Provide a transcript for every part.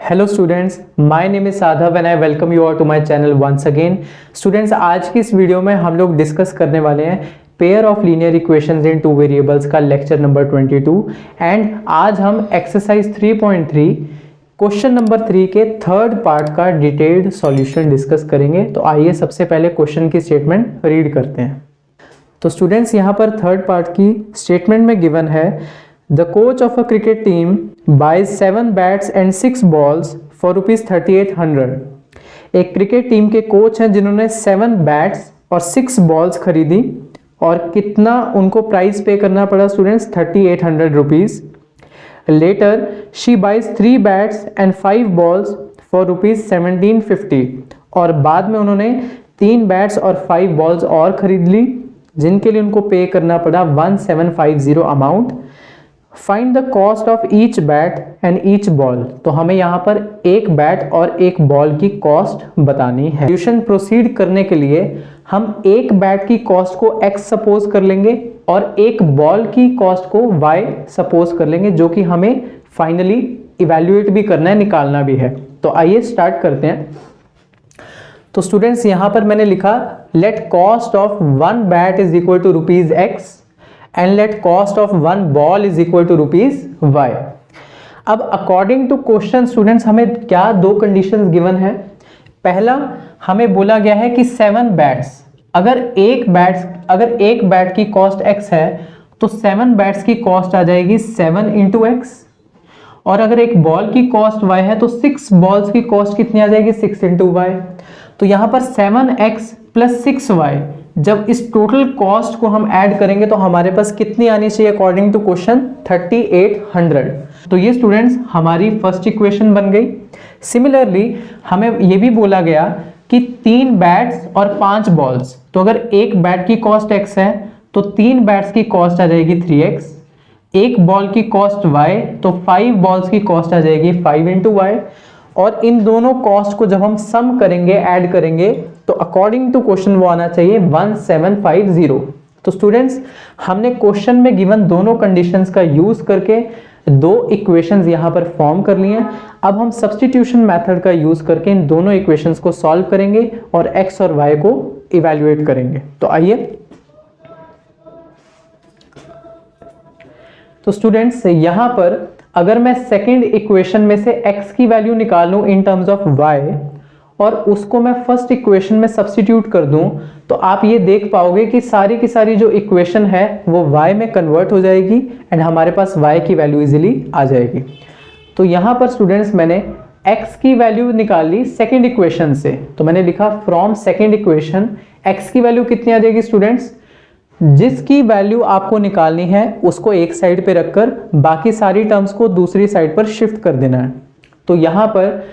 Hello students, my name is Sadhav and I welcome you all to my channel once again. Students, आज की इस video में हम लोग डिस्कस करने वाले हैं pair of linear equations in two variables का लेक्चर नंबर 22 एंड आज हम एक्सरसाइज 3.3 क्वेश्चन नंबर 3 के थर्ड पार्ट का डिटेल्ड सॉल्यूशन डिस्कस करेंगे। तो आइए सबसे पहले क्वेश्चन की स्टेटमेंट रीड करते हैं। तो स्टूडेंट्स, यहाँ पर थर्ड पार्ट की स्टेटमेंट में गिवन है The coach of a cricket team buys 7 bats and 6 balls for rupees 3800। एक क्रिकेट टीम के कोच हैं जिन्होंने 7 बैट्स और 6 बॉल्स खरीदी और कितना उनको प्राइस पे करना पड़ा students? 3800 rupees. Later she buys 3 bats and 5 balls for rupees 1750 और बाद में उन्होंने 3 बैट्स और 5 बॉल्स और खरीद ली जिनके लिए उनको पे करना पड़ा 1750 amount. Find the cost of each bat and each ball. तो हमें यहाँ पर एक बैट और एक बॉल की कॉस्ट बतानी है। सॉल्यूशन प्रोसीड करने के लिए हम एक बैट की कॉस्ट को x सपोज कर लेंगे और एक बॉल की कॉस्ट को y सपोज कर लेंगे, जो कि हमें फाइनली इवैल्यूएट भी करना है, निकालना भी है। तो आइए स्टार्ट करते हैं। तो स्टूडेंट्स, यहाँ पर मैंने लिखा let cost of 1 bat is equal to rupees x and let cost of 1 ball is equal to rupees y। अब अकॉर्डिंग टू क्वेश्चन स्टूडेंट्स हमें क्या दो कंडीशंस गिवन है। पहला, हमें बोला गया है कि 7 बैट्स, अगर एक बैट की कॉस्ट x है तो 7 बैट्स की कॉस्ट आ जाएगी 7 इंटू x, और अगर एक बॉल की कॉस्ट y है तो 6 बॉल्स की कॉस्ट कितनी आ जाएगी? 6 इंटू y। तो यहाँ पर 7x प्लस 6y, जब इस टोटल कॉस्ट को हम ऐड करेंगे तो हमारे पास कितनी आनी चाहिए अकॉर्डिंग टू क्वेश्चन? 3800। तो ये स्टूडेंट्स हमारी फर्स्ट इक्वेशन बन गई। सिमिलरली हमें ये भी बोला गया कि 3 बैट्स और 5 बॉल्स, तो अगर एक बैट की कॉस्ट x है तो 3 बैट्स की कॉस्ट आ जाएगी 3x, एक बॉल की कॉस्ट y, तो 5 बॉल्स की कॉस्ट आ जाएगी 5 इंटू y, और इन दोनों कॉस्ट को जब हम सम करेंगे, ऐड करेंगे, तो अकॉर्डिंग टू क्वेश्चन वो आना चाहिए 1750। तो स्टूडेंट्स, हमने क्वेश्चन में गिवन दोनों कंडीशंस का यूज करके दो इक्वेशंस यहां पर फॉर्म कर लिए हैं। अब हम सब्स्टिट्यूशन मेथड का यूज करके इन दोनों इक्वेशंस को सॉल्व करेंगे और x और y को इवैल्यूएट करेंगे। तो आइए। तो स्टूडेंट्स, यहां पर अगर मैं सेकेंड इक्वेशन में से x की वैल्यू निकालूं इन टर्म्स ऑफ y और उसको मैं फर्स्ट इक्वेशन में सब्स्टिट्यूट कर दूं, तो आप ये देख पाओगे कि सारी की सारी जो इक्वेशन है वो y में कन्वर्ट हो जाएगी एंड हमारे पास y की वैल्यू इजीली आ जाएगी। तो यहाँ पर स्टूडेंट्स मैंने x की वैल्यू निकाली सेकेंड इक्वेशन से, तो मैंने लिखा फ्रॉम सेकेंड इक्वेशन x की वैल्यू कितनी आ जाएगी स्टूडेंट्स? जिसकी वैल्यू आपको निकालनी है उसको एक साइड पे रखकर बाकी सारी टर्म्स को दूसरी साइड पर शिफ्ट कर देना है। तो यहाँ पर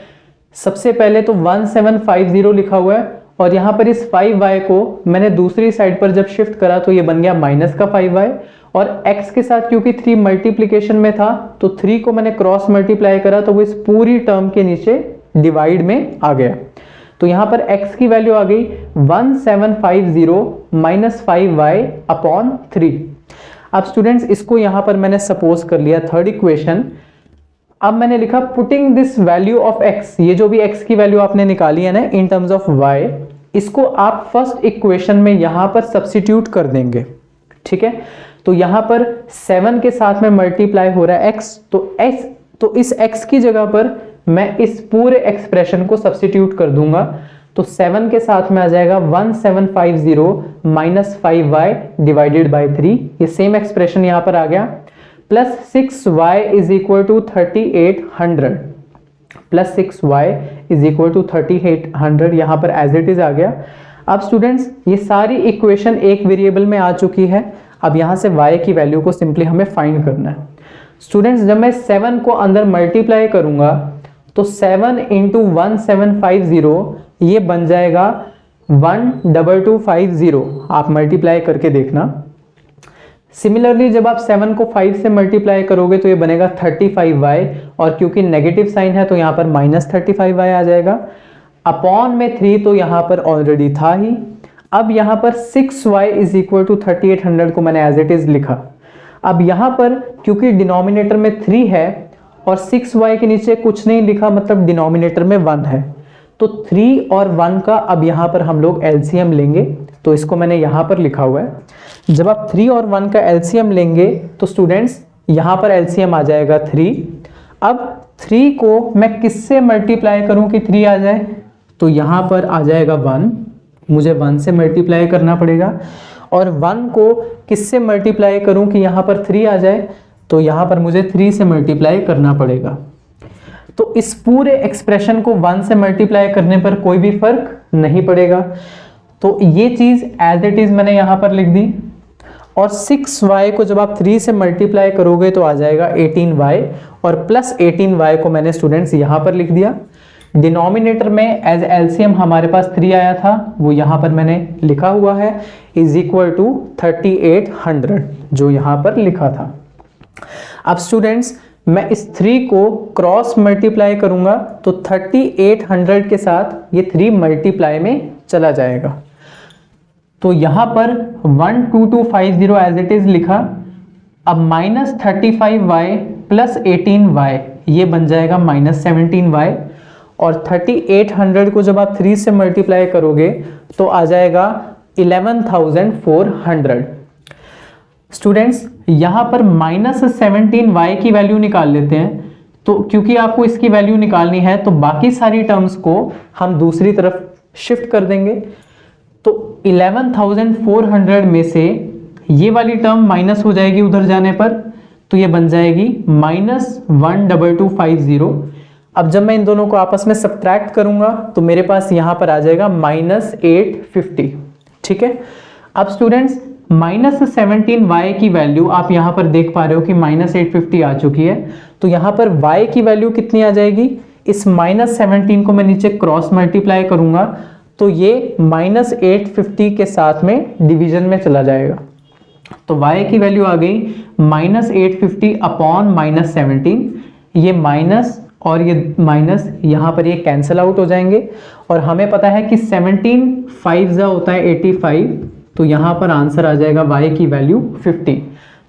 सबसे पहले तो 1750 लिखा हुआ है और यहाँ पर इस 5y को मैंने दूसरी साइड पर जब शिफ्ट करा तो ये बन गया माइनस का 5y, और x के साथ क्योंकि 3 मल्टीप्लीकेशन में था तो 3 को मैंने क्रॉस मल्टीप्लाई करा तो वो इस पूरी टर्म के नीचे डिवाइड में आ गया। तो यहाँ पर x की वैल्यू आ गई 1750 माइनस 5y अपॉन 3। अब स्टूडेंट्स, इसको यहाँ पर मैंने सपोज कर लिया थर्ड इक्वेशन। अब मैंने लिखा putting this value of x, ये जो भी x की वैल्यू आपने निकाली है ना इन टर्म्स ऑफ y, इसको आप फर्स्ट इक्वेशन में यहां पर सब्स्टिट्यूट कर देंगे। ठीक है, तो यहां पर 7 के साथ में मल्टीप्लाई हो रहा है x, तो इस x की जगह पर मैं इस पूरे एक्सप्रेशन को सब्स्टिट्यूट कर दूंगा। तो 7 के साथ में आ जाएगा 1750 माइनस 5y डिवाइडेड बाई 3, ये सेम एक्सप्रेशन यहां पर आ गया, plus 6y is equal to 3800, plus 6y is equal to 3800 यहां पर एज इट इज आ गया। अब स्टूडेंट्स, ये सारी इक्वेशन एक वेरिएबल में आ चुकी है। अब यहां से y की वैल्यू को सिंपली हमें फाइंड करना है। स्टूडेंट्स, जब मैं 7 को अंदर मल्टीप्लाई करूंगा तो 7 इंटू 1750 ये बन जाएगा 12250। आप मल्टीप्लाई करके देखना। सिमिलरली जब आप 7 को 5 से मल्टीप्लाई करोगे तो ये बनेगा 35y, और क्योंकि नेगेटिव साइन है तो यहाँ पर माइनस 35y आ जाएगा। अपॉन में 3 तो यहाँ पर ऑलरेडी था ही। अब यहाँ पर 6y इज इक्वल टू 3800 को मैंने एज इट इज लिखा। अब यहाँ पर क्योंकि डिनोमिनेटर में 3 है और 6y के नीचे कुछ नहीं लिखा, मतलब डिनोमिनेटर में 1 है। तो 3 और 1 का अब यहाँ पर हम लोग एलसीएम लेंगे, तो इसको मैंने यहाँ पर लिखा हुआ है। जब आप 3 और 1 का एलसीएम लेंगे तो स्टूडेंट्स यहाँ पर एलसीएम आ जाएगा 3। अब 3 को मैं किससे मल्टीप्लाई करूँ कि 3 आ जाए, तो यहाँ पर आ जाएगा 1, मुझे 1 से मल्टीप्लाई करना पड़ेगा। और 1 को किससे मल्टीप्लाई करूँ कि यहाँ पर 3 आ जाए, तो यहाँ पर मुझे 3 से मल्टीप्लाई करना पड़ेगा। तो इस पूरे एक्सप्रेशन को 1 से मल्टीप्लाई करने पर कोई भी फर्क नहीं पड़ेगा। तो ये चीज़ एज इट इज़ मैंने यहाँ पर लिख दी। और 6y को जब आप 3 से मल्टीप्लाई करोगे तो आ जाएगा 18y, और प्लस 18y को मैंने स्टूडेंट्स यहाँ पर लिख दिया। डिनोमिनेटर में एज एलसीएम हमारे पास 3 आया था, वो यहाँ पर मैंने लिखा हुआ है, इज इक्वल टू 3800 जो यहाँ पर लिखा था। अब स्टूडेंट्स मैं इस 3 को क्रॉस मल्टीप्लाई करूंगा तो 3800 के साथ ये 3 मल्टीप्लाई में चला जाएगा। तो यहाँ पर 12250 एज इट इज लिखा। अब माइनस 35y प्लस 18y ये बन जाएगा माइनस 17y, और 3800 को जब आप 3 से मल्टीप्लाई करोगे तो आ जाएगा 11400। स्टूडेंट्स यहाँ पर माइनस 17y की वैल्यू निकाल लेते हैं, तो क्योंकि आपको इसकी वैल्यू निकालनी है तो बाकी सारी टर्म्स को हम दूसरी तरफ शिफ्ट कर देंगे। तो 11400 में से ये वाली टर्म माइनस हो जाएगी उधर जाने पर, तो ये बन जाएगी माइनस 12250। अब जब मैं इन दोनों को आपस में सब्ट्रैक्ट करूंगा तो मेरे पास यहाँ पर आ जाएगा माइनस 850। ठीक है, अब स्टूडेंट्स माइनस 17y की वैल्यू आप यहाँ पर देख पा रहे हो कि माइनस 850 आ चुकी है। तो यहाँ पर y की वैल्यू कितनी आ जाएगी, इस माइनस 17 को मैं नीचे क्रॉस मल्टीप्लाई करूंगा तो ये माइनस 850 के साथ में डिवीजन में चला जाएगा। तो y की वैल्यू आ गई माइनस 850 अपॉन माइनस 17। ये माइनस और ये माइनस यहाँ पर ये कैंसिल आउट हो जाएंगे, और हमें पता है कि 17 5 होता है 85, तो यहाँ पर आंसर आ जाएगा y की वैल्यू 50।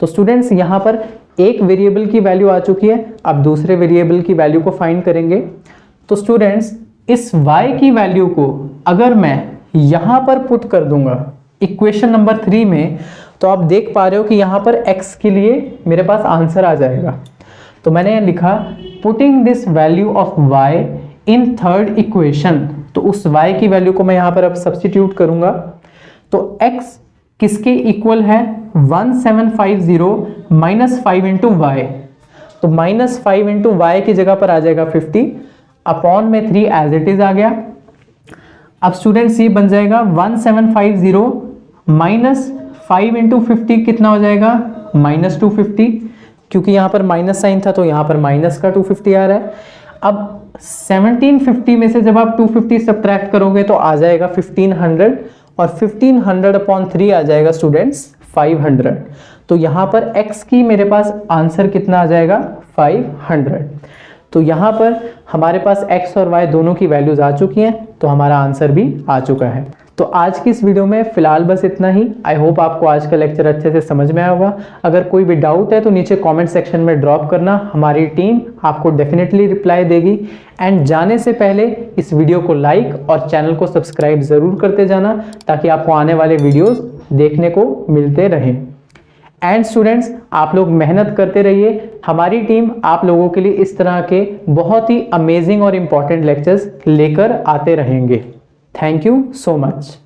तो स्टूडेंट्स यहाँ पर एक वेरिएबल की वैल्यू आ चुकी है, अब दूसरे वेरिएबल की वैल्यू को फाइंड करेंगे। तो स्टूडेंट्स इस y की वैल्यू को अगर मैं यहाँ पर पुट कर दूंगा इक्वेशन नंबर 3 में, तो आप देख पा रहे हो कि यहाँ पर x के लिए मेरे पास आंसर आ जाएगा। तो मैंने लिखा putting this value of y in third equation, तो उस y की वैल्यू को मैं यहाँ पर अब सब्स्टिट्यूट करूंगा। तो x किसके इक्वल है, 1750 माइनस 5 इंटू वाई, तो माइनस 5 इंटू वाई की जगह पर आ जाएगा 50 अपॉन में 3 एज इट इज आ गया। अब स्टूडेंट्स ये बन जाएगा 1750 माइनस 5 इंटू 50 कितना हो जाएगा, माइनस 250, क्योंकि यहाँ पर माइनस साइन था तो यहाँ पर माइनस का 250 आ रहा है। अब 1750 में से जब आप 250 सब्ट्रैक्ट करोगे तो आ जाएगा 1500, और 1500 अपॉन 3 आ जाएगा स्टूडेंट्स 500। तो यहाँ पर x की मेरे पास आंसर कितना आ जाएगा, 500। तो यहाँ पर हमारे पास x और y दोनों की वैल्यूज आ चुकी हैं, तो हमारा आंसर भी आ चुका है। तो आज की इस वीडियो में फिलहाल बस इतना ही। आई होप आपको आज का लेक्चर अच्छे से समझ में आया होगा। अगर कोई भी डाउट है तो नीचे कमेंट सेक्शन में ड्रॉप करना, हमारी टीम आपको डेफिनेटली रिप्लाई देगी। एंड जाने से पहले इस वीडियो को लाइक और चैनल को सब्सक्राइब ज़रूर करते जाना, ताकि आपको आने वाले वीडियोज़ देखने को मिलते रहें। एंड स्टूडेंट्स, आप लोग मेहनत करते रहिए, हमारी टीम आप लोगों के लिए इस तरह के बहुत ही अमेजिंग और इम्पॉर्टेंट लेक्चर्स लेकर आते रहेंगे। Thank you so much.